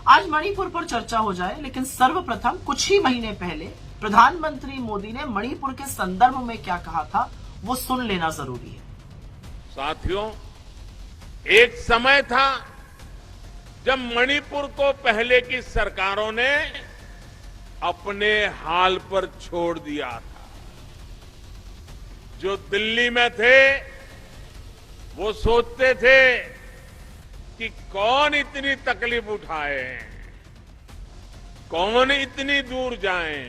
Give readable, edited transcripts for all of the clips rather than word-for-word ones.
आज मणिपुर पर चर्चा हो जाए, लेकिन सर्वप्रथम कुछ ही महीने पहले प्रधानमंत्री मोदी ने मणिपुर के संदर्भ में क्या कहा था वो सुन लेना जरूरी है। साथियों, एक समय था जब मणिपुर को पहले की सरकारों ने अपने हाल पर छोड़ दिया था। जो दिल्ली में थे वो सोचते थे कि कौन इतनी तकलीफ उठाए, कौन इतनी दूर जाए।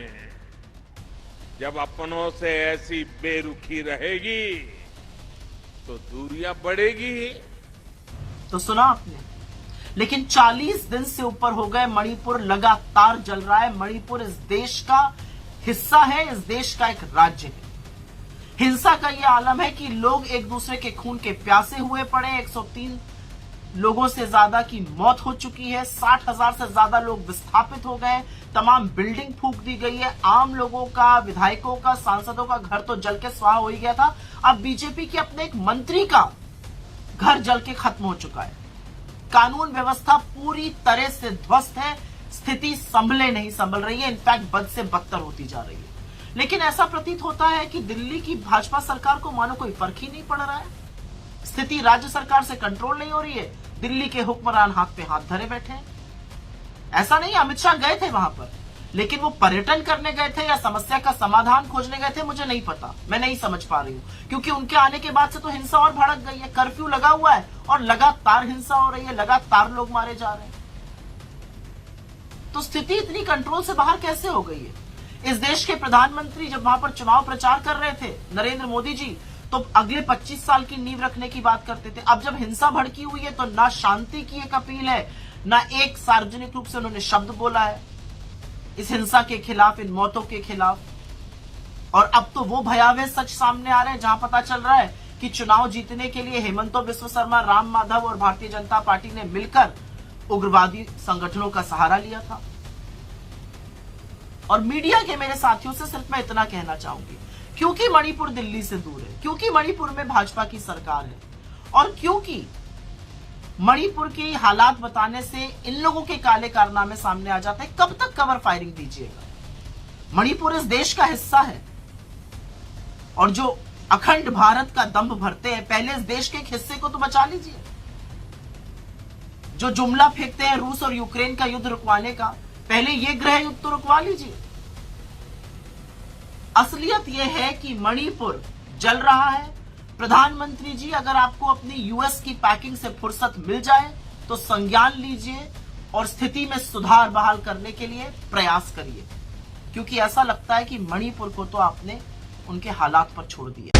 जब अपनों से ऐसी बेरुखी रहेगी तो दूरियां बढ़ेगी। तो सुना आपने, लेकिन 40 दिन से ऊपर हो गए, मणिपुर लगातार जल रहा है। मणिपुर इस देश का हिस्सा है, इस देश का एक राज्य है। हिंसा का यह आलम है कि लोग एक दूसरे के खून के प्यासे हुए पड़े। 103 लोगों से ज्यादा की मौत हो चुकी है। 60,000 से ज्यादा लोग विस्थापित हो गए। तमाम बिल्डिंग फूंक दी गई है। आम लोगों का, विधायकों का, सांसदों का घर तो जल के स्वाहा हो ही गया था। अब बीजेपी के अपने एक मंत्री का घर जल के खत्म हो चुका है। कानून व्यवस्था पूरी तरह से ध्वस्त है। स्थिति संभले नहीं संभल रही है, इनफैक्ट बद से बदतर होती जा रही है। लेकिन ऐसा प्रतीत होता है कि दिल्ली की भाजपा सरकार को मानो कोई फर्क ही नहीं पड़ रहा है। स्थिति राज्य सरकार से कंट्रोल नहीं हो रही है। दिल्ली के हुक्मरान हाथ पे हाथ धरे बैठे हैं। ऐसा नहीं, अमित शाह गए थे वहां पर, लेकिन वो पर्यटन करने गए थे या समस्या का समाधान खोजने गए थे, मुझे नहीं पता। मैं नहीं समझ पा रही हूं, क्योंकि उनके आने के बाद से तो हिंसा और भड़क गई है। कर्फ्यू लगा हुआ है और लगातार हिंसा हो रही है, लगातार लोग मारे जा रहे हैं। तो स्थिति इतनी कंट्रोल से बाहर कैसे हो गई है? इस देश के प्रधानमंत्री जब वहां पर चुनाव प्रचार कर रहे थे, नरेंद्र मोदी जी, तो अगले 25 साल की नींव रखने की बात करते थे। अब जब हिंसा भड़की हुई है तो ना शांति की एक अपील है, ना एक सार्वजनिक रूप से उन्होंने शब्द बोला है इस हिंसा के खिलाफ, इन मौतों के खिलाफ। और अब तो वो भयावह सच सामने आ रहे हैं जहां पता चल रहा है कि चुनाव जीतने के लिए हेमंतो बिस्व शर्मा, राम माधव और भारतीय जनता पार्टी ने मिलकर उग्रवादी संगठनों का सहारा लिया था। और मीडिया के मेरे साथियों से सिर्फ मैं इतना कहना चाहूंगी, क्योंकि मणिपुर दिल्ली से दूर है, क्योंकि मणिपुर में भाजपा की सरकार है, और क्योंकि मणिपुर के हालात बताने से इन लोगों के काले कारनामे सामने आ जाते हैं, कब तक कवर फायरिंग दीजिएगा? मणिपुर इस देश का हिस्सा है, और जो अखंड भारत का दंभ भरते हैं, पहले इस देश के एक हिस्से को तो बचा लीजिए। जो जुमला फेंकते हैं रूस और यूक्रेन का युद्ध रुकवाने का, पहले ये गृह युद्ध तो रुकवा लीजिए। असलियत यह है कि मणिपुर जल रहा है। प्रधानमंत्री जी, अगर आपको अपनी यूएस की पैकिंग से फुर्सत मिल जाए तो संज्ञान लीजिए और स्थिति में सुधार बहाल करने के लिए प्रयास करिए, क्योंकि ऐसा लगता है कि मणिपुर को तो आपने उनके हालात पर छोड़ दिया।